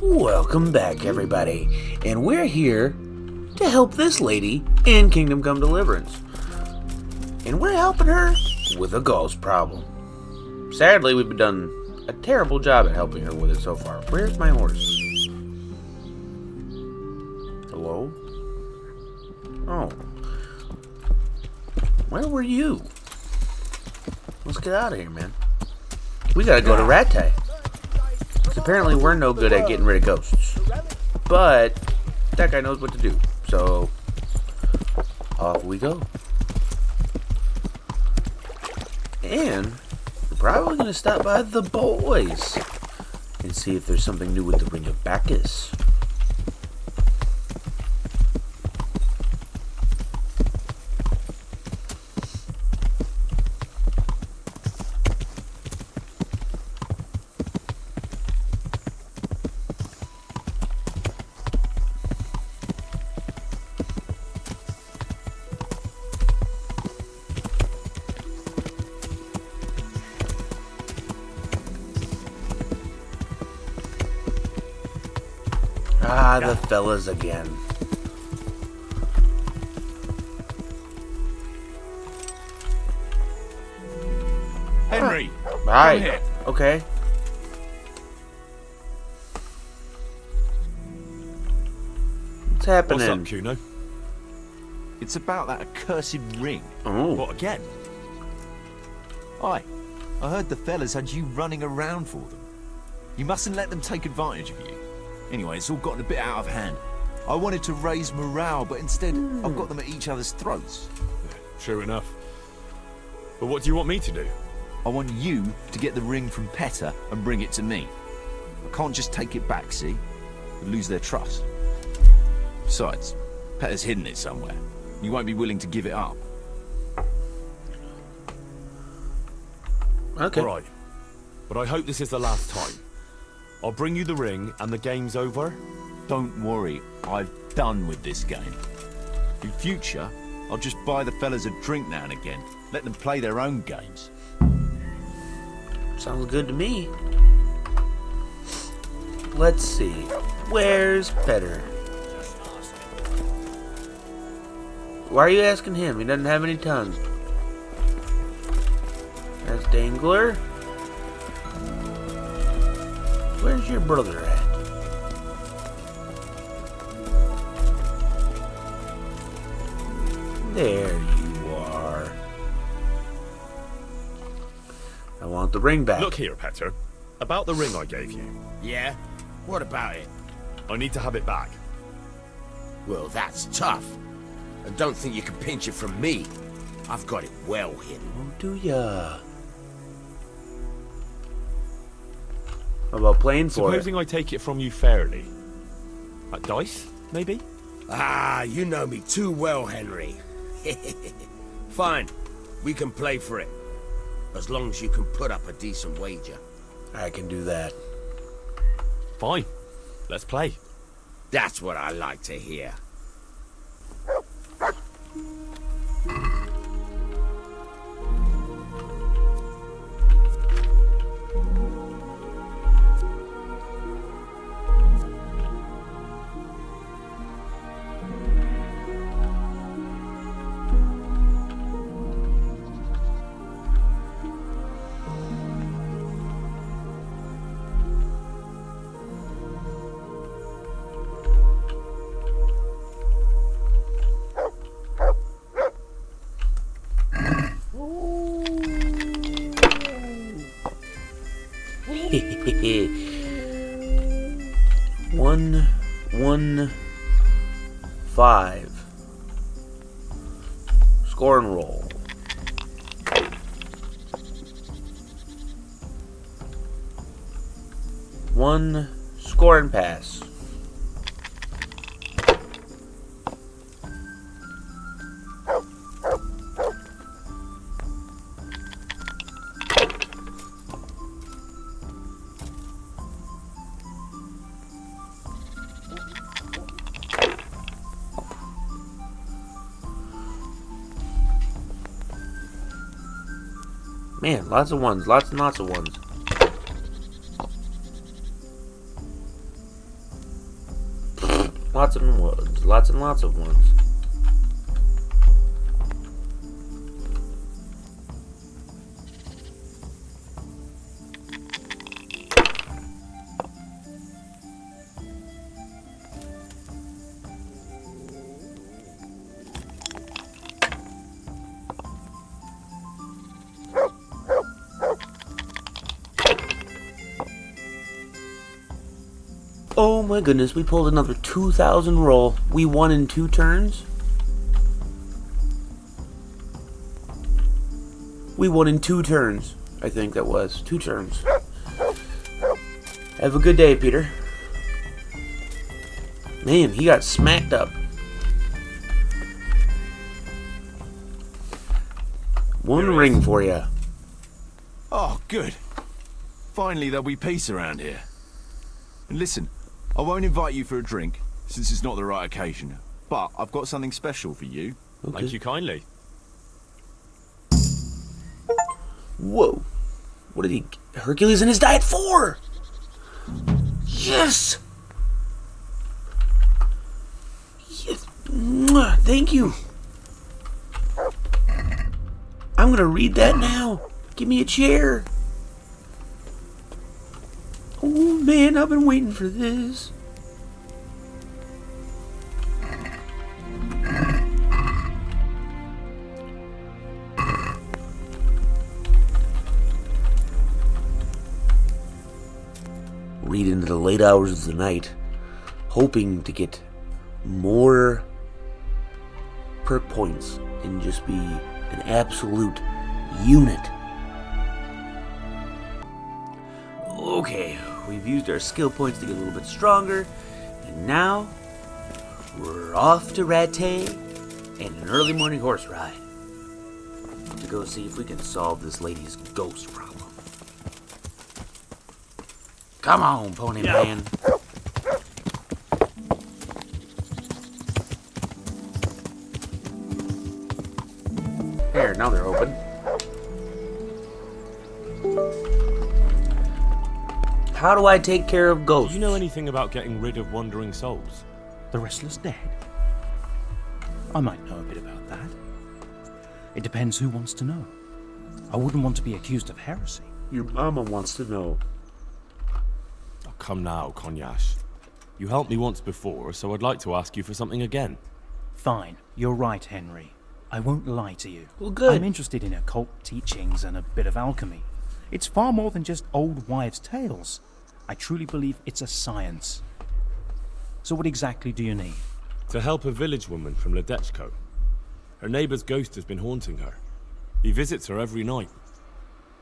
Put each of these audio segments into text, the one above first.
Welcome back, everybody, and we're here to help this lady in Kingdom Come Deliverance. And we're helping her with a ghost problem. Sadly, we've done a terrible job at helping her with it so far. Where's my horse? Hello? Oh. Where were you? Let's get out of here, man. We gotta go to Rattay. Apparently we're no good at getting rid of ghosts. But that guy knows what to do. So off we go. And we're probably going to stop by the boys and see if there's something new with the Ring of Bacchus. Ah, the fellas again. Henry, Hi. come here. Okay. What's happening? What's up, Kuno? It's about that accursed ring. Oh. What, again? I heard the fellas had you running around for them. You mustn't let them take advantage of you. Anyway, it's all gotten a bit out of hand. I wanted to raise morale, but instead I've got them at each other's throats. Yeah, true enough. But what do you want me to do? I want you to get the ring from Petter and bring it to me. I can't just take it back, see? I'd lose their trust. Besides, Petter's hidden it somewhere. You won't be willing to give it up. Okay. All right. But I hope this is the last time. I'll bring you the ring and the game's over. Don't worry, I've done with this game. In future, I'll just buy the fellas a drink now and again. Let them play their own games. Sounds good to me. Let's see. Where's Petter? Why are you asking him? He doesn't have any tongue. That's Dangler. Where's your brother at? There you are. I want the ring back. Look here, Petter. About the ring I gave you. Yeah? What about it? I need to have it back. Well, that's tough. And don't think you can pinch it from me. I've got it well hidden. Oh, do ya? How about playing for Supposing I take it from you fairly. At dice, maybe? Ah, you know me too well, Henry. Fine. We can play for it. As long as you can put up a decent wager. it? I can do that. Fine. Let's play. That's what I like to hear. One, 1, 5. Score and roll. One, score and pass. Man, lots of ones. Lots and lots of ones. Lots and ones. Lots and lots of ones. Oh my goodness, we pulled another 2,000 roll. We won in 2 turns? We won in 2 turns. I think that was. 2 turns. Have a good day, Peter. Man, he got smacked up. One ring for you. Oh, good. Finally there'll be peace around here. And listen, I won't invite you for a drink, since it's not the right occasion. But I've got something special for you. Okay. Thank you kindly. Whoa. What did he... Hercules in his diet 4! Yes! Yes. Mwah. Thank you. I'm gonna read that now. Give me a chair. Oh man, I've been waiting for this. Read into the late hours of the night, hoping to get more perk points and just be an absolute unit. Okay, we've used our skill points to get a little bit stronger, and now we're off to Rattay and an early morning horse ride to go see if we can solve this lady's ghost problem. Come on, pony man. There, now they're open. How do I take care of ghosts? Do you know anything about getting rid of wandering souls? The restless dead? I might know a bit about that. It depends who wants to know. I wouldn't want to be accused of heresy. Your mama wants to know. Oh, come now, Konyash. You helped me once before, so I'd like to ask you for something again. Fine, you're right, Henry. I won't lie to you. Well, good. I'm interested in occult teachings and a bit of alchemy. It's far more than just old wives' tales. I truly believe it's a science. So what exactly do you need? To help a village woman from Ledechko. Her neighbor's ghost has been haunting her. He visits her every night.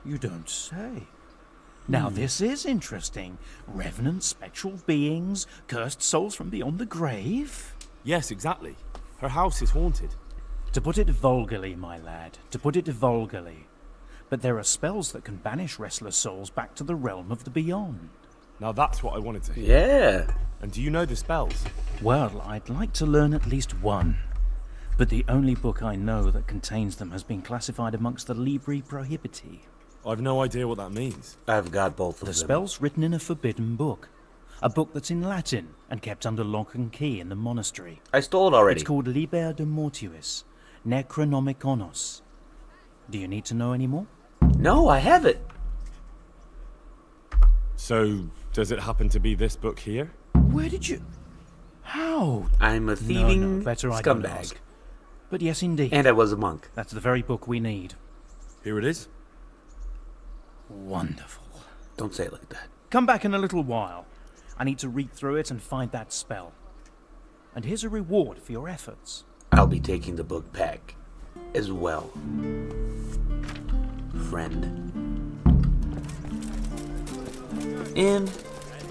You don't say. Now this is interesting. Revenant spectral beings, cursed souls from beyond the grave. Yes, exactly. Her house is haunted. To put it vulgarly, my lad, to put it vulgarly. But there are spells that can banish restless souls back to the realm of the beyond. Now that's what I wanted to hear. Yeah. And do you know the spells? Well, I'd like to learn at least one. But the only book I know that contains them has been classified amongst the Libri Prohibiti. I've no idea what that means. I've got both of The them. spell's written in a forbidden book. A book that's in Latin and kept under lock and key in the monastery. I stole it already. It's called Liber de Mortuis, Necronomiconos. Do you need to know any more? No, I have it. So, does it happen to be this book here? Where did you... How? I'm a No, thieving better I don't scumbag. ask. But yes, indeed. And I was a monk. That's the very book we need. Here it is. Wonderful. Don't say it like that. Come back in a little while. I need to read through it and find that spell. And here's a reward for your efforts. I'll be taking the book back as well. Friend. And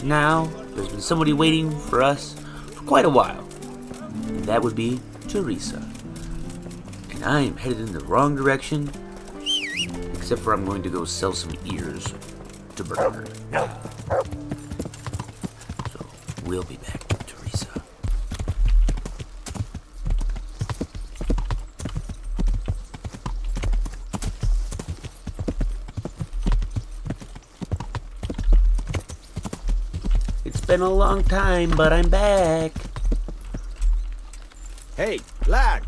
now there's been somebody waiting for us for quite a while. And that would be Teresa. And I am headed in the wrong direction. Except for I'm going to go sell some ears to Bernard. So we'll be back to Teresa. It's been a long time, but I'm back. Hey, lad.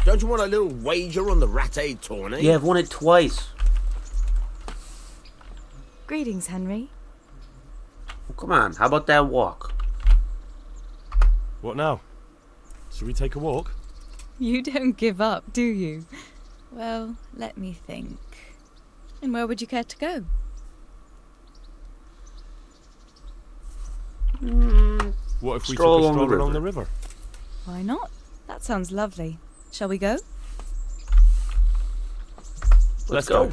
Don't you want a little wager on the Rattade tourney? Yeah, I've won it twice. Greetings, Henry. Well, come on, how about that walk? What now? Should we take a walk? You don't give up, do you? Well, let me think. And where would you care to go? What if we Stroll took a along the stroll along river. the river? Why not? That sounds lovely. Shall we go? Let's go.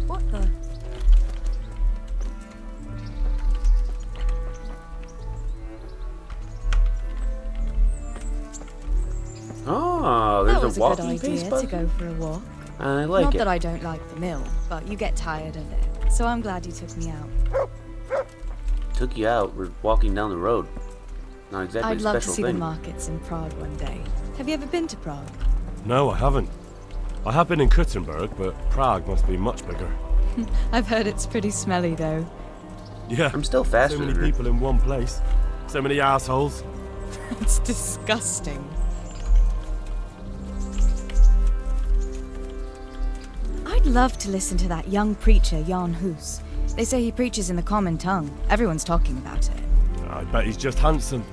What the? Oh, That there's was a a good walking pace idea to button. go for a walk. I like Not it. that I don't like the mill, but you get tired of it. So I'm glad you took me out. Took you out. We're walking down the road. Not exactly I'd a love to special see thing. the markets in Prague one day. Have you ever been to Prague? No, I haven't. I have been in Kuttenberg, but Prague must be much bigger. I've heard it's pretty smelly though. Yeah. I'm still faster So many than her. people in one place. So many assholes. It's disgusting. I'd love to listen to that young preacher, Jan Hus. They say he preaches in the common tongue. Everyone's talking about it. I bet he's just handsome.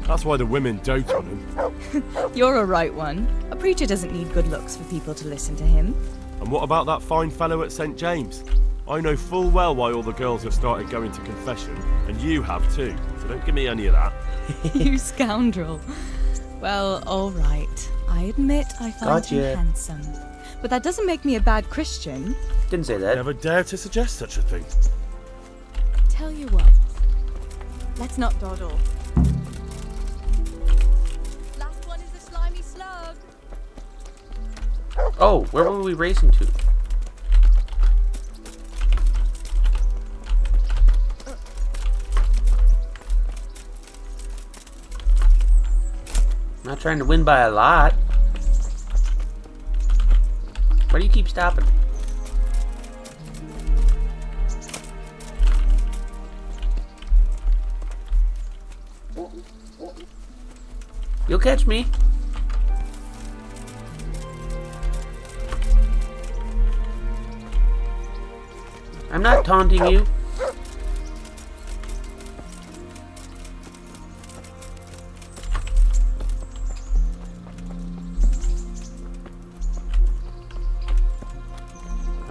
That's why the women dote on him. You're a right one. A preacher doesn't need good looks for people to listen to him. And what about that fine fellow at St. James? I know full well why all the girls have started going to confession, and you have too, so don't give me any of that. You scoundrel. Well, all right. I admit I find him Gotcha. handsome. But that doesn't make me a bad Christian. Didn't say that. Never dare to suggest such a thing. Tell you what. Let's not dawdle. Last one is a slimy slug. Oh, where were we racing to? Not trying to win by a lot. Why do you keep stopping? You'll catch me. I'm not taunting you.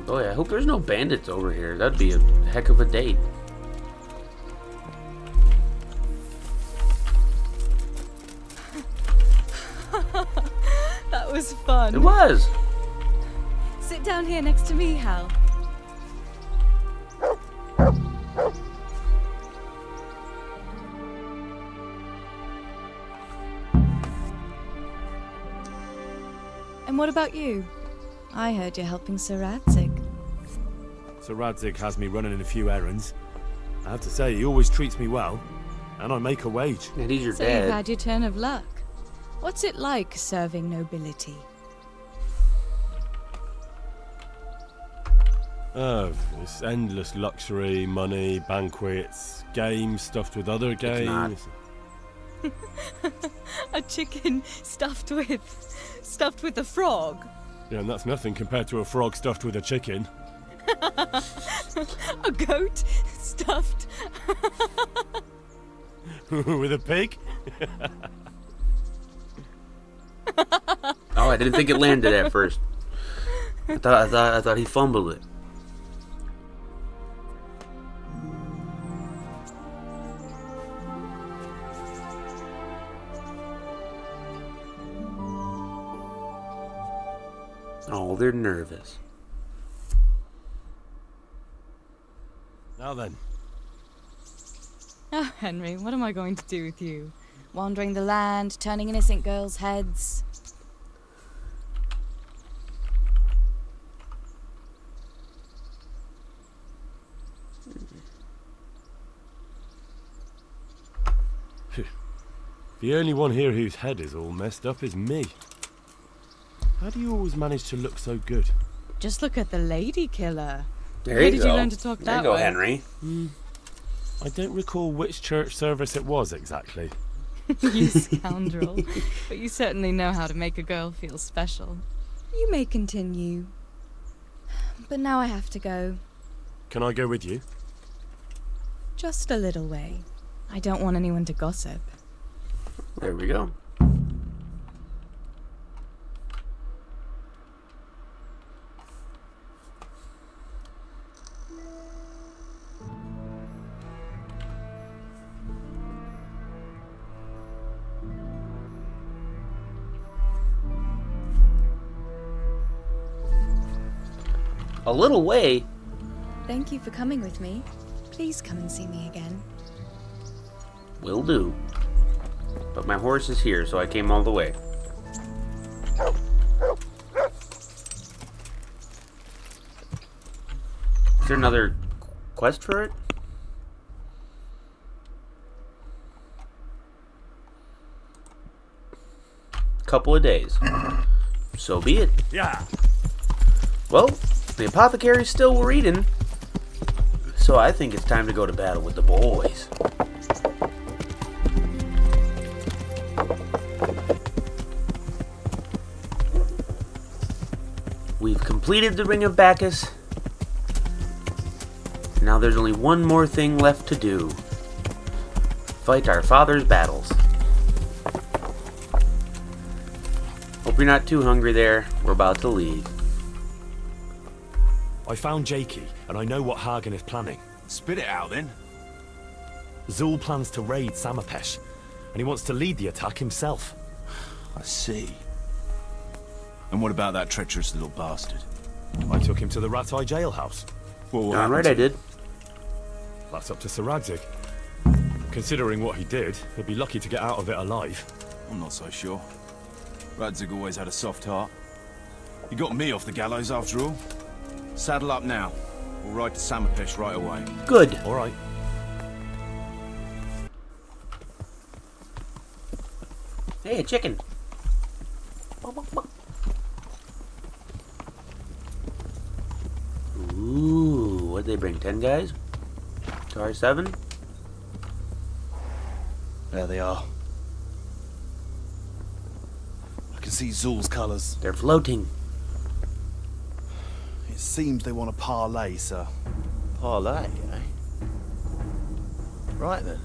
Boy, I hope there's no bandits over here. That'd be a heck of a date. That was fun. It was. Sit down here next to me, Hal. And what about you? I heard you're helping Sir Radzig. Sir Radzig has me running in a few errands. I have to say, he always treats me well, and I make a wage. And he's your So you've dad. had your turn of luck. What's it like serving nobility? Oh, it's endless luxury, money, banquets, games stuffed with other not. games. A chicken stuffed with a frog. Yeah, and that's nothing compared to a frog stuffed with a chicken. A goat stuffed. With a pig? Oh, I didn't think it landed at first. I thought he fumbled it. Oh, they're nervous. Now then, Oh, Henry, what am I going to do with you? Wandering the land, turning innocent girls' heads. The only one here whose head is all messed up is me. How do you always manage to look so good? Just look at the lady killer. There Where you did go. you learn to talk there that you go, way? Henry. I don't recall which church service it was exactly. You scoundrel. But you certainly know how to make a girl feel special. You may continue. But now I have to go. Can I go with you? Just a little way. I don't want anyone to gossip. There we go. A little way? Thank you for coming with me. Please come and see me again. Will do. But my horse is here, so I came all the way. Is there another quest for it? Couple of days. So be it. Yeah. Well, the apothecary's still reading, so I think it's time to go to battle with the boys. We've completed the Ring of Bacchus. Now there's only one more thing left to do. Fight our father's battles. Hope you're not too hungry there. We're about to leave. I found Jakey, and I know what Hagen is planning. Spit it out then. Zul plans to raid Samapesh, and he wants to lead the attack himself. I see. And what about that treacherous little bastard? I took him to the Ratai jailhouse. Well, what Darn happened right to I him? did. That's up to Sir Radzig. Considering what he did, he'd be lucky to get out of it alive. I'm not so sure. Radzig always had a soft heart. He got me off the gallows after all. Saddle up now. We'll ride to Samapesh right away. Good. All right. Hey, a chicken. Ooh, what'd they bring? 10 guys? To our 7? There they are. I can see Zul's colours. They're floating. It seems they want to parlay, sir. Parlay, eh? Right then.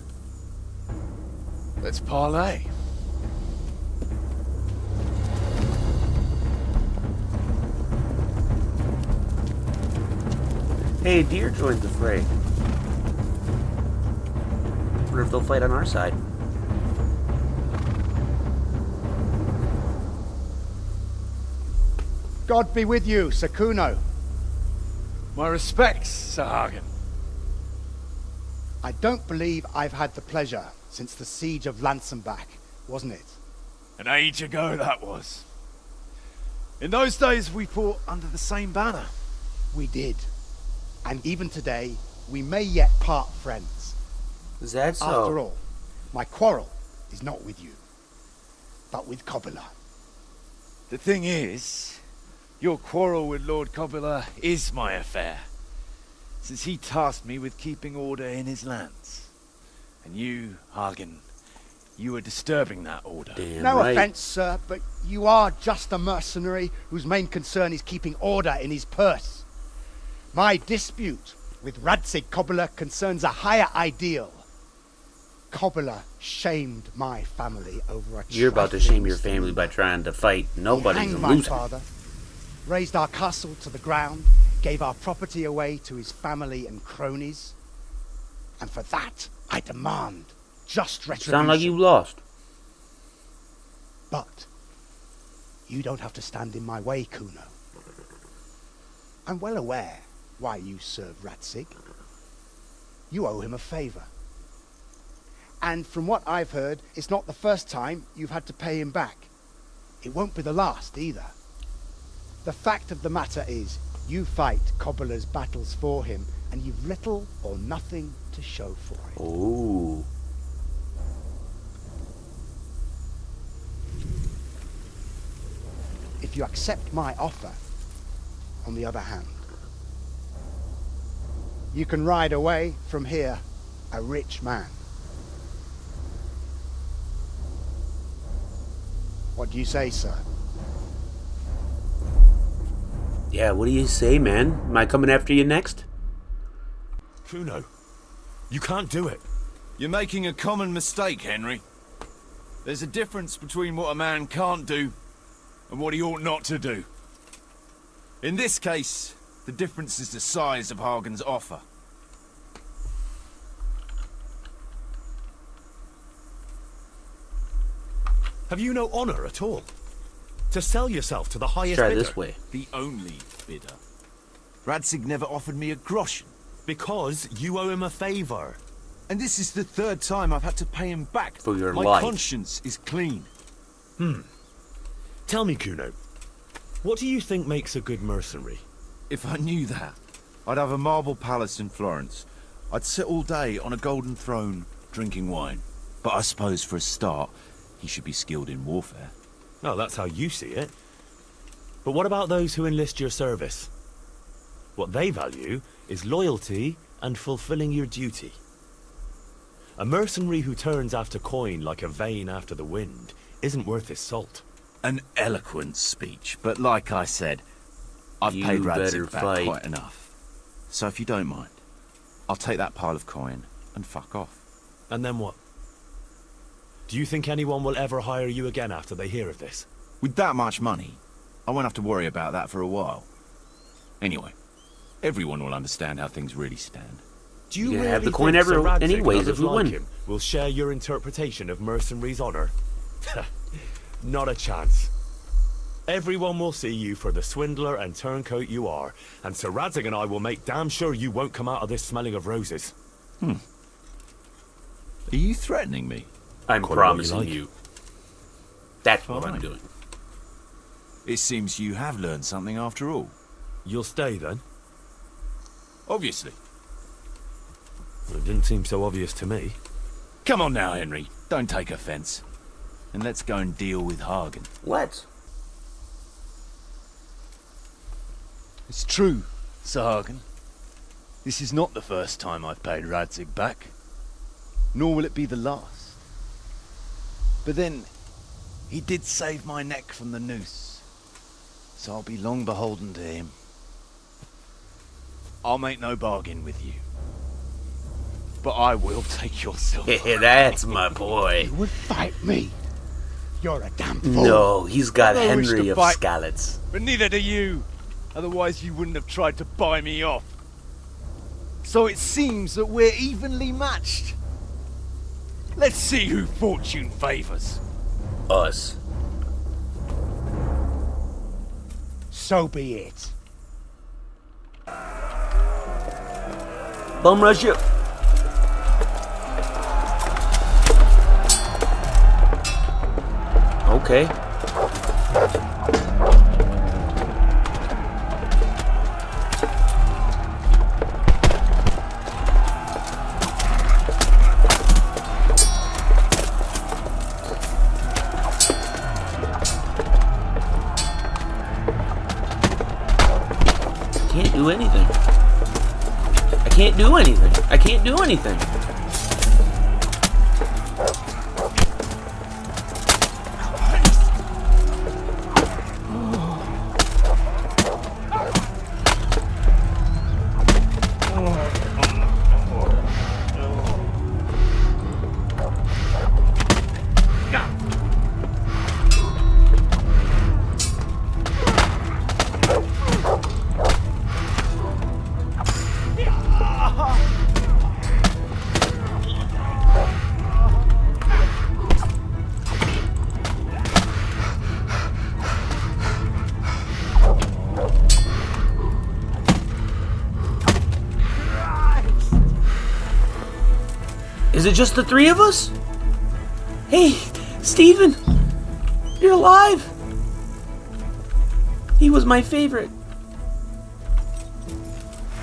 Let's parlay. Hey, a deer joined the fray. Wonder if they'll fight on our side. God be with you, Sir Kuno. My respects, Sir Hagen. I don't believe I've had the pleasure since the siege of Lansenbach, wasn't it? An age ago that was. In those days we fought under the same banner. We did. And even today, we may yet part friends. Is that so? After all, my quarrel is not with you, but with Kobila. The thing is, your quarrel with Lord Kobila is my affair, since he tasked me with keeping order in his lands. And you, Hagen, you are disturbing that order. Damn No right. offense, sir, but you are just a mercenary whose main concern is keeping order in his purse. My dispute with Radzig Kobila concerns a higher ideal. Kobila shamed my family over a You're about to trifling shame your family by trying to fight. He Nobody's hanged my losing. father, razed our castle to the ground, gave our property away to his family and cronies. And for that, I demand just retribution. Sound like you lost. But you don't have to stand in my way, Kuno. I'm well aware why you serve Radzig. You owe him a favor. And from what I've heard, it's not the first time you've had to pay him back. It won't be the last either. The fact of the matter is, you fight Kobila's battles for him, and you've little or nothing to show for it. Ooh. if you accept my offer, on the other hand, you can ride away from here a rich man. What do you say, sir? Yeah, what do you say, man? Am I coming after you next? Kuno, you can't do it. You're making a common mistake, Henry. There's a difference between what a man can't do and what he ought not to do. In this case, the difference is the size of Hagen's offer. Have you no honor at all? To sell yourself to the highest Try bidder? this way. The only bidder. Radzig never offered me a groschen. Because you owe him a favor. And this is the third time I've had to pay him back. For your My life. conscience is clean. Tell me, Kuno, what do you think makes a good mercenary? If I knew that, I'd have a marble palace in Florence. I'd sit all day on a golden throne, drinking wine. But I suppose for a start, he should be skilled in warfare. Oh, that's how you see it. But what about those who enlist your service? What they value is loyalty and fulfilling your duty. A mercenary who turns after coin like a vane after the wind isn't worth his salt. An eloquent speech, but like I said, I've You paid better Radzig back fight. quite enough. So if you don't mind, I'll take that pile of coin and fuck off. And then what? Do you think anyone will ever hire you again after they hear of this? With that much money, I won't have to worry about that for a while. Anyway, everyone will understand how things really stand. Do you You can really have the think coin Sir Radzig and anyways if others we like win. him will share your interpretation of mercenaries' honor? Not a chance. Everyone will see you for the swindler and turncoat you are, and Sir Radzig and I will make damn sure you won't come out of this smelling of roses. Are you threatening me? I'm Call it what you promising like. you. That's what I'm Fine. doing. It seems you have learned something after all. You'll stay then? Obviously. Well, it didn't seem so obvious to me. Come on now, Henry. Don't take offense. And let's go and deal with Hagen. Let's. It's true, Sir Hagen. This is not the first time I've paid Radzig back. Nor will it be the last. But then, he did save my neck from the noose. So I'll be long beholden to him. I'll make no bargain with you. But I will take your silver. That's my boy. You would fight me? You're a damn fool. No, he's got I wish Henry to of fight- Skalitz. But neither do you. Otherwise you wouldn't have tried to buy me off. So it seems that we're evenly matched. Let's see who fortune favors. Us. So be it. Bum rush you. Okay. Can't do anything. I can't do anything. I can't do anything. Is it just the three of us? Hey, Stephen! You're alive! He was my favorite.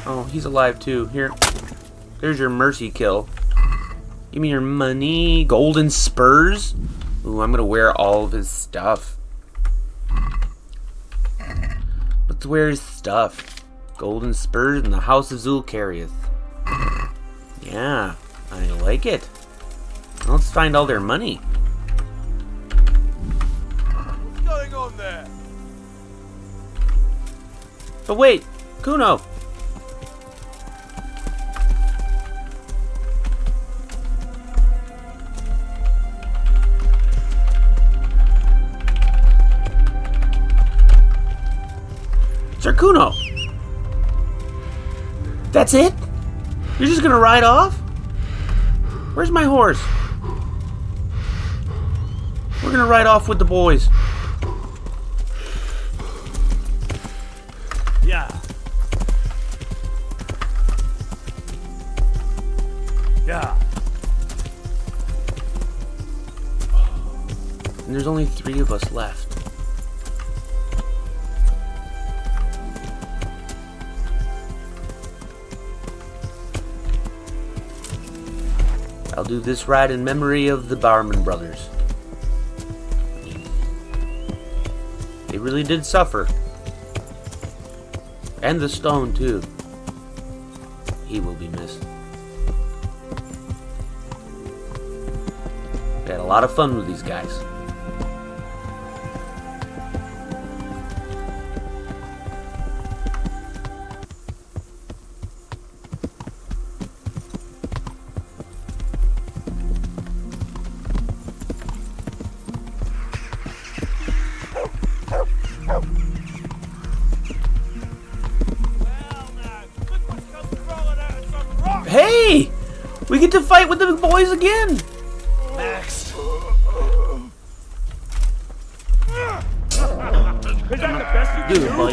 Oh, he's alive too. Here. There's your mercy kill. Give me your money. Golden spurs. Ooh, I'm gonna wear all of his stuff. Let's wear his stuff. Golden spurs and the house of Zul carrieth. Yeah, I like it. Let's find all their money. What's going on there? But wait, Kuno! Sir Kuno! That's it? You're just gonna ride off? Where's my horse? We're gonna ride off with the boys. Yeah. Yeah. And there's only 3 of us left. I'll do this ride in memory of the Barman brothers. They really did suffer. And the stone, too. He will be missed. We had a lot of fun with these guys. Hey! We get to fight with the boys again! Next. Dude, what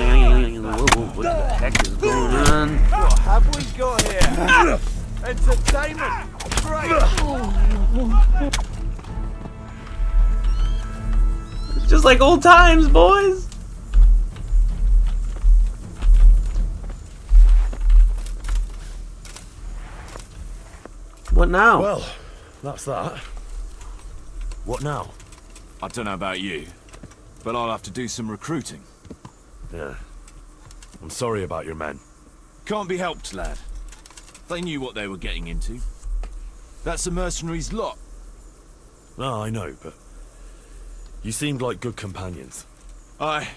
the heck is going on? What have we got here? Entertainment! Great! It's just like old times, boys! What now? Well, that's that. What now? I don't know about you, but I'll have to do some recruiting. Yeah. I'm sorry about your men. Can't be helped, lad. They knew what they were getting into. That's a mercenary's lot. No, I know, but you seemed like good companions. Aye,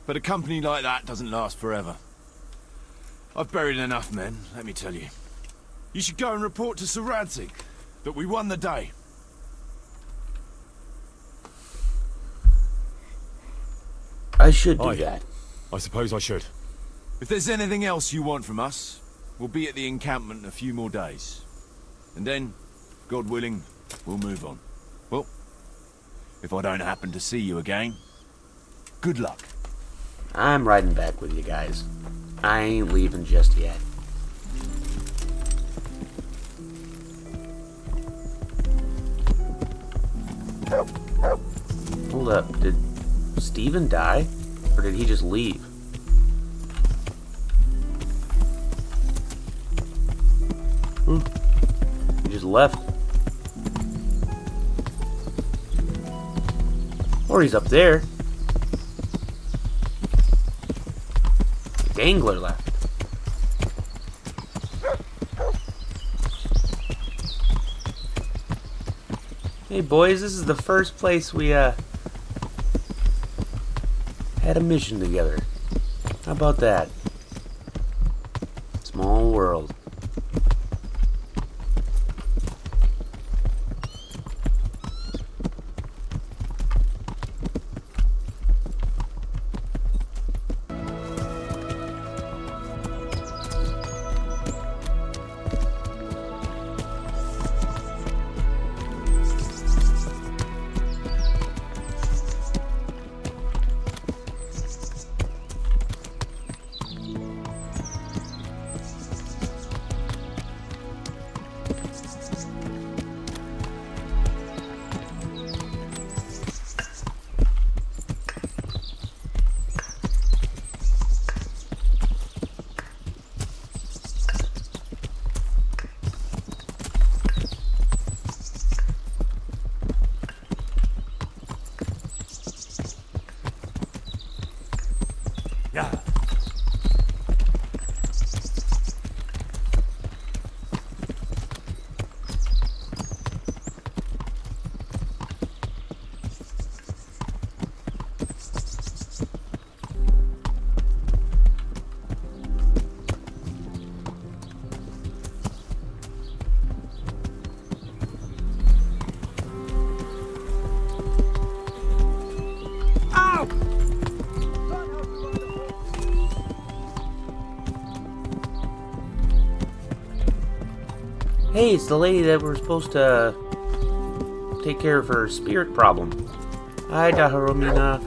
but a company like that doesn't last forever. I've buried enough men, let me tell you. You should go and report to Sir Radzig that we won the day. I should do Aye. that. I suppose I should. If there's anything else you want from us, we'll be at the encampment in a few more days. And then, God willing, we'll move on. Well, if I don't happen to see you again, good luck. I'm riding back with you guys. I ain't leaving just yet. Hold up, did Steven die? Or did he just leave? He just left. Or he's up there. The Dangler left. Hey boys, this is the first place we had a mission together. How about that? Small world. Yeah. Hey, it's the lady that we're supposed to take care of her spirit problem. Hi, Daharomina.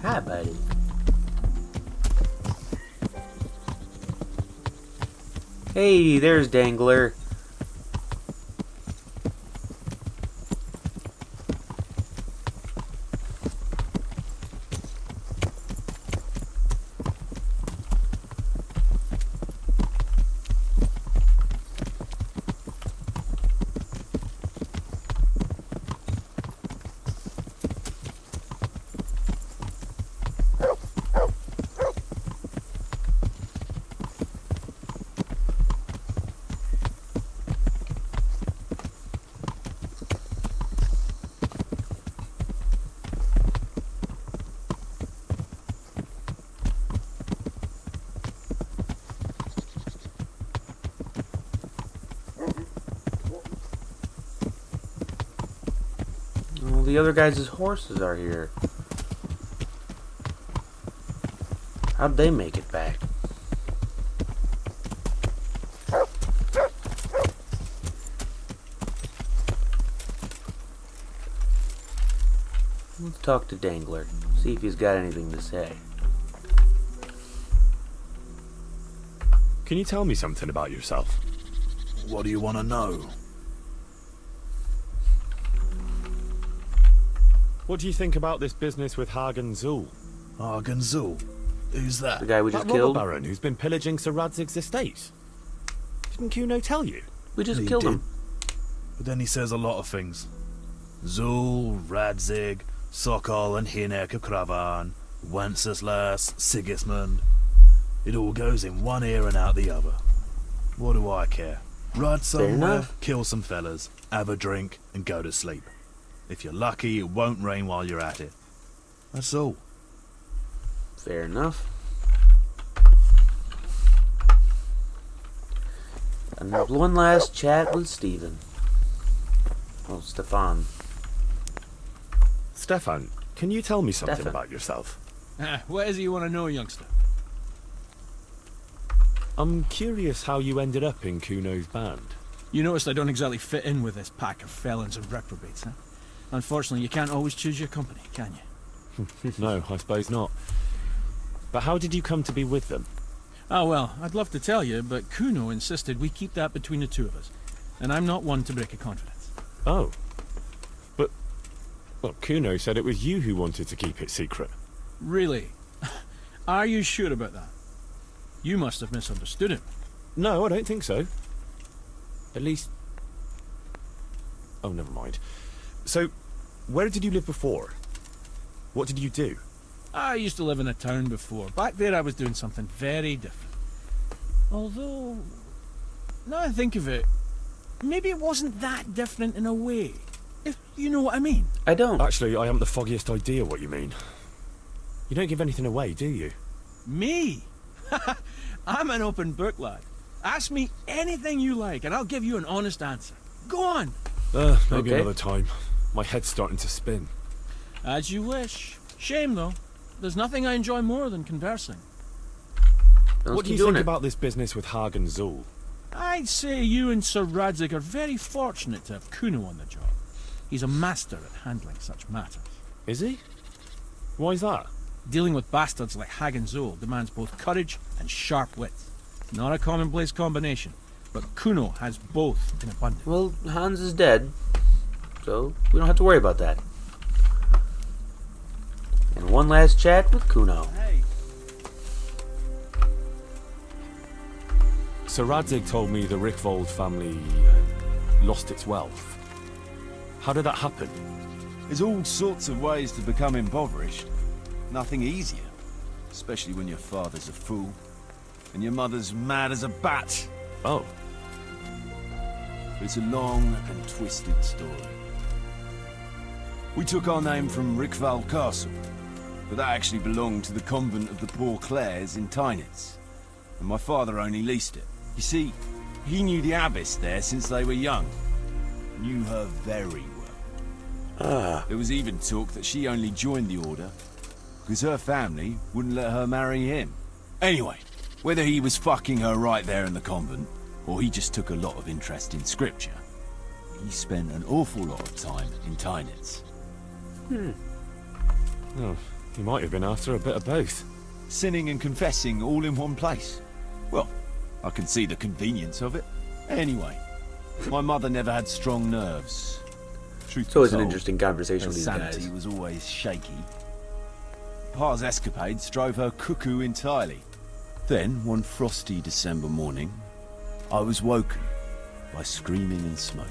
Hi, buddy. Hey, there's Dangler. Well, the other guys' horses are here. How'd they make it back? Let's talk to Dangler. See if he's got anything to say. Can you tell me something about yourself? What do you want to know? What do you think about this business with Hagen Zul? Hagen Zul? Who's that? The guy we That just killed? robber baron who's been pillaging Sir Radzig's estate. Didn't Kuno tell you? We just He killed did. him. But then he says a lot of things. Zul, Radzig, Sokol and Hinek of Kravan, Wenceslas, Sigismund. It all goes in one ear and out the other. What do I care? Ride somewhere, enough. kill some fellas, have a drink, and go to sleep. If you're lucky, it won't rain while you're at it. That's all. Fair enough. And there's one last chat with Stephen. Oh, Stefan. Stefan, can you tell me something Stefan. about yourself? What is it you want to know, youngster? I'm curious how you ended up in Kuno's band. You noticed I don't exactly fit in with this pack of felons and reprobates, huh? Unfortunately, you can't always choose your company, can you? No, I suppose not. But how did you come to be with them? Oh, well, I'd love to tell you, but Kuno insisted we keep that between the two of us. And I'm not one to break a confidence. Oh. But, well, Kuno said it was you who wanted to keep it secret. Really? Are you sure about that? You must have misunderstood him. No, I don't think so. At least... Oh, never mind. So, where did you live before? What did you do? I used to live in a town before. Back there I was doing something very different. Although, now I think of it, maybe it wasn't that different in a way. If you know what I mean. I don't. Actually, I haven't the foggiest idea what you mean. You don't give anything away, do you? Me? I'm an open book, lad. Ask me anything you like and I'll give you an honest answer. Go on. Maybe Okay. another time. My head's starting to spin. As you wish. Shame, though. There's nothing I enjoy more than conversing. Let's What do keep you doing think it. about this business with Hagen Zul? I'd say you and Sir Radzig are very fortunate to have Kuno on the job. He's a master at handling such matters. Is he? Why is that? Dealing with bastards like Hagen Zul demands both courage and sharp wit. Not a commonplace combination, but Kuno has both in abundance. Well, Hans is dead, so we don't have to worry about that. And one last chat with Kuno. Hey. Sir Radzig told me the Rickvold family lost its wealth. How did that happen? There's all sorts of ways to become impoverished. nothing easier. Especially when your father's a fool, and your mother's mad as a bat. Oh, It's a long and twisted story. We took our name from Rickval Castle, but that actually belonged to the convent of the Poor Clares in Tynitz, and my father only leased it. You see, he knew the abbess there since they were young. Knew her very well. There was even talk that she only joined the order because her family wouldn't let her marry him. Anyway, whether he was fucking her right there in the convent, or he just took a lot of interest in scripture, he spent an awful lot of time in Tynitz. oh, you might have been after a bit of both. Sinning and confessing all in one place. Well, I can see the convenience of it. Anyway, my mother never had strong nerves. Truth It's always be an told, interesting conversation her with these sanity guys. was always shaky. Pa's escapades drove her cuckoo entirely. Then, one frosty December morning, I was woken by screaming and smoke.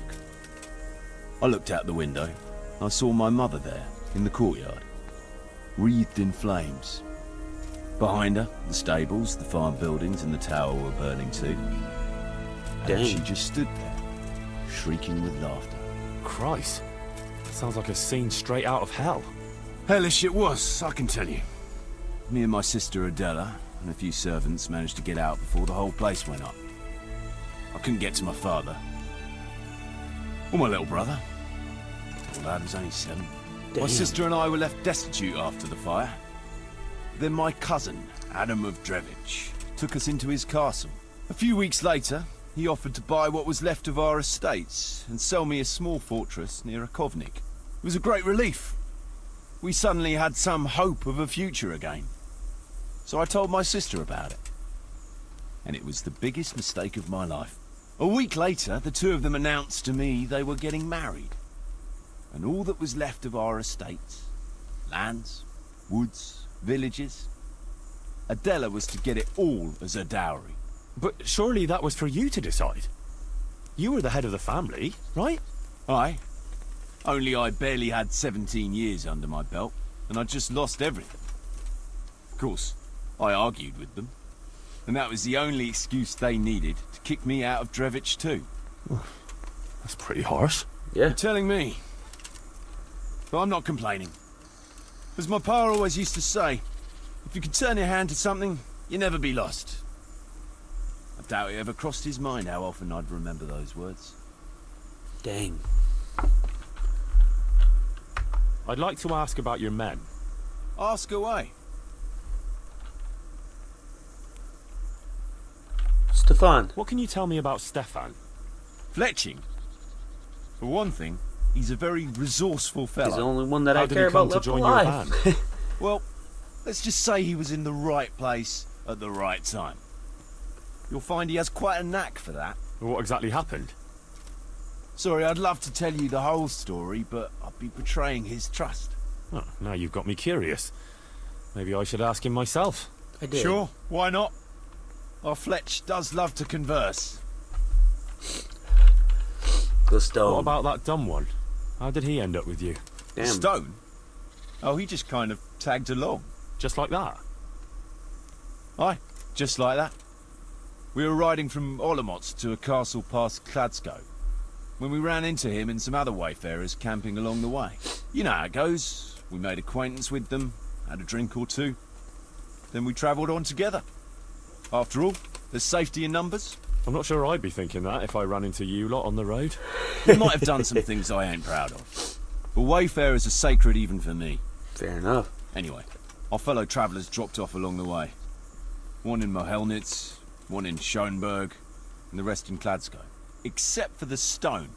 I looked out the window. I saw my mother there, in the courtyard, wreathed in flames. Behind her, the stables, the farm buildings, and the tower were burning too. And she just stood there, shrieking with laughter. Christ, that sounds like a scene straight out of hell. Hellish it was, I can tell you. Me and my sister Adela and a few servants managed to get out before the whole place went up. I couldn't get to my father. Or my little brother. The lad was only 7. My sister and I were left destitute after the fire. Then my cousin, Adam of Drevich, took us into his castle. A few weeks later, he offered to buy what was left of our estates and sell me a small fortress near a Kovnik. It was a great relief. We suddenly had some hope of a future again. So I told my sister about it. And it was the biggest mistake of my life. A week later, the two of them announced to me they were getting married. And all that was left of our estates, lands, woods, villages, Adela was to get it all as a dowry. But surely that was for you to decide. You were the head of the family, right? Aye. Only I barely had 17 years under my belt, and I'd just lost everything. Of course, I argued with them, and that was the only excuse they needed to kick me out of Drevich too. That's pretty harsh. Yeah. You're telling me. But I'm not complaining. As my pa always used to say, if you could turn your hand to something, you'll never be lost. I doubt it ever crossed his mind how often I'd remember those words. Dang. I'd like to ask about your men. Ask away. Stefan. What can you tell me about Stefan? Fletching. For one thing, he's a very resourceful fellow. He's the only one that How I did care he come about to left join your alive. band? Well, let's just say he was in the right place at the right time. You'll find he has quite a knack for that. What exactly happened? Sorry, I'd love to tell you the whole story, but I'd be betraying his trust. Oh, now you've got me curious. Maybe I should ask him myself. I did. Sure, why not? Our Fletch does love to converse. The stone. What about that dumb one? How did he end up with you? Damn. Stone? Oh, he just kind of tagged along. Just like that? Aye, just like that. We were riding from Olomouc to a castle past Kladsko, when we ran into him and some other wayfarers camping along the way. You know how it goes. We made acquaintance with them, had a drink or two, then we travelled on together. After all, there's safety in numbers. I'm not sure I'd be thinking that if I ran into you lot on the road. We might have done some things I ain't proud of, but wayfarers are sacred even for me. Fair enough. Anyway, our fellow travellers dropped off along the way. One in Mohelnitz, one in Schoenberg, and the rest in Kladsko. Except for the stone.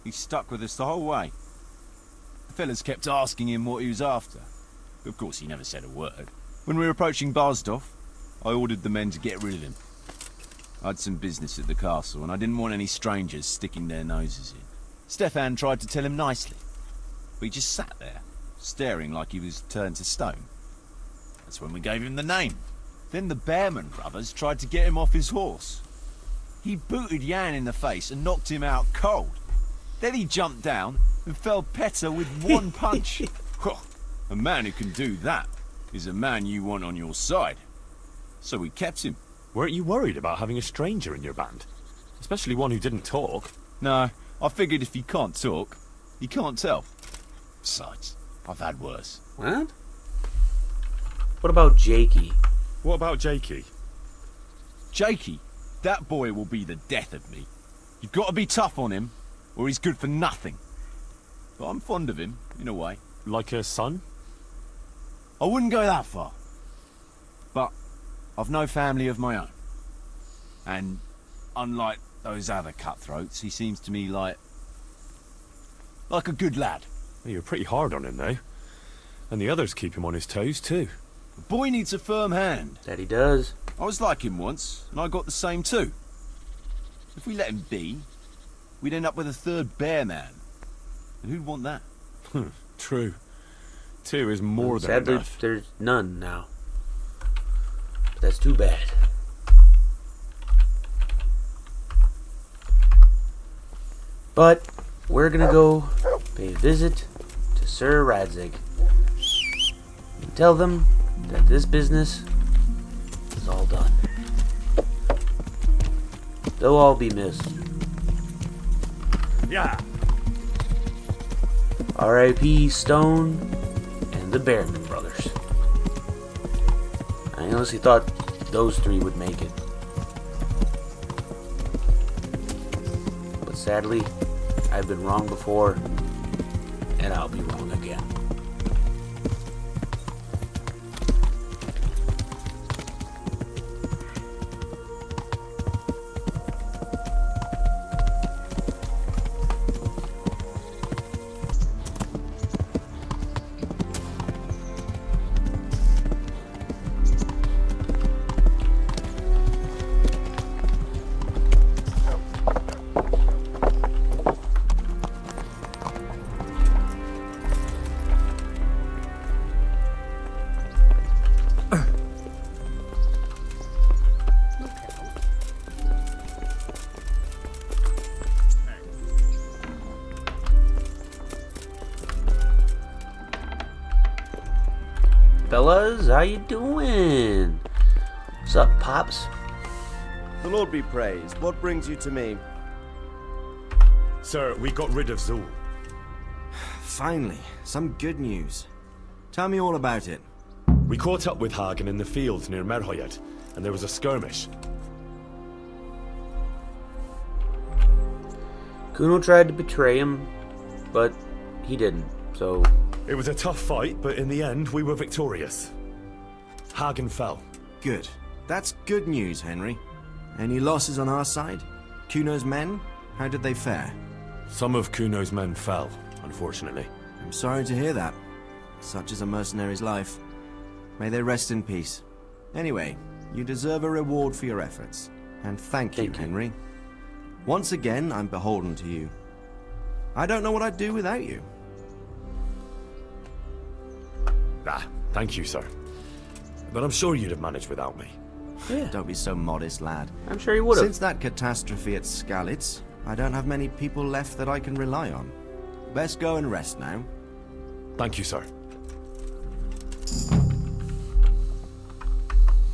He stuck with us the whole way. The fellas kept asking him what he was after. But of course he never said a word. When we were approaching Barsdorf, I ordered the men to get rid of him. I had some business at the castle, and I didn't want any strangers sticking their noses in. Stefan tried to tell him nicely, but he just sat there, staring like he was turned to stone. That's when we gave him the name. Then the Bearman brothers tried to get him off his horse. He booted Jan in the face and knocked him out cold. Then he jumped down and felled Petter with one punch. A man who can do that is a man you want on your side. So we kept him. Weren't you worried about having a stranger in your band? Especially one who didn't talk. No, I figured if he can't talk, he can't tell. Besides, I've had worse. What? What about Jakey? What about Jakey? Jakey, that boy will be the death of me. You've got to be tough on him, or he's good for nothing. But I'm fond of him, in a way. Like a son? I wouldn't go that far. But I've no family of my own. And unlike those other cutthroats, he seems to me like a good lad. Well, you're pretty hard on him, though. And the others keep him on his toes, too. The boy needs a firm hand. That he does. I was like him once, and I got the same too. If we let him be, we'd end up with a third bear man. And who'd want that? True. 2 is more than Sadly, enough. there's none now. But that's too bad. But we're gonna go pay a visit to Sir Radzig and tell them that this business is all done. They'll all be missed. Yeah. R.I.P. Stone and the Bearman brothers. I honestly thought those 3 would make it. But sadly, I've been wrong before, and I'll be wrong again. Fellas, how you doing? What's up, Pops? The Lord be praised. What brings you to me? Sir, we got rid of Zul. Finally, some good news. Tell me all about it. We caught up with Hagen in the fields near Merhoyet, and there was a skirmish. Kuno tried to betray him, but he didn't, so... It was a tough fight, but in the end, we were victorious. Hagen fell. Good. That's good news, Henry. Any losses on our side? Kuno's men? How did they fare? Some of Kuno's men fell, unfortunately. I'm sorry to hear that. Such is a mercenary's life. May they rest in peace. Anyway, you deserve a reward for your efforts. And thank you, Henry. Once again, I'm beholden to you. I don't know what I'd do without you. Thank you, sir. But I'm sure you'd have managed without me. Yeah. Don't be so modest, lad. I'm sure he would have. Since that catastrophe at Skalitz, I don't have many people left that I can rely on. Best go and rest now. Thank you, sir.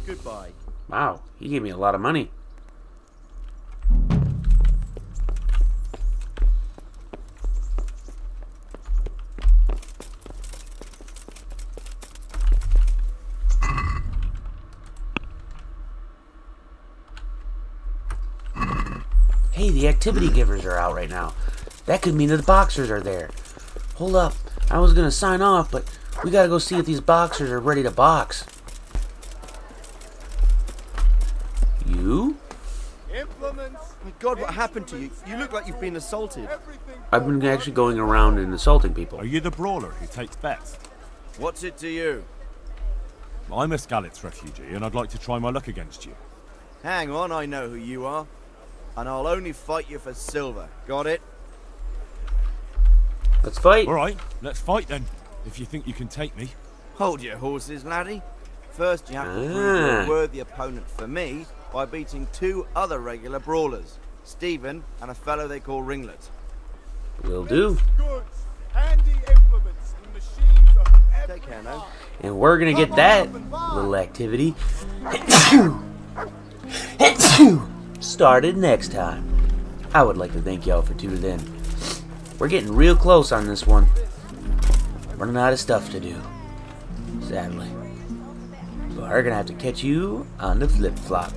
Goodbye. Wow, he gave me a lot of money. Hey, the activity givers are out right now. That could mean that the boxers are there. Hold up. I was gonna sign off, but we gotta go see if these boxers are ready to box. You? Implements. My God, what happened to you? You look like you've been assaulted. I've been actually going around and assaulting people. Are you the brawler who takes bets? What's it to you? I'm a Skalitz refugee, and I'd like to try my luck against you. Hang on, I know who you are. And I'll only fight you for silver. Got it? Let's fight. All right, let's fight then, if you think you can take me. Hold your horses, laddie. First, you have to prove you're a worthy opponent for me by beating 2 other regular brawlers, Stephen and a fellow they call Ringlet. Will do. Goods, handy implements, and machines of every Take care now. And we're gonna get that little activity started next time. I would like to thank y'all for tuning in. We're getting real close on this one. Running out of stuff to do, sadly. But we're gonna have to catch you on the flip-flop.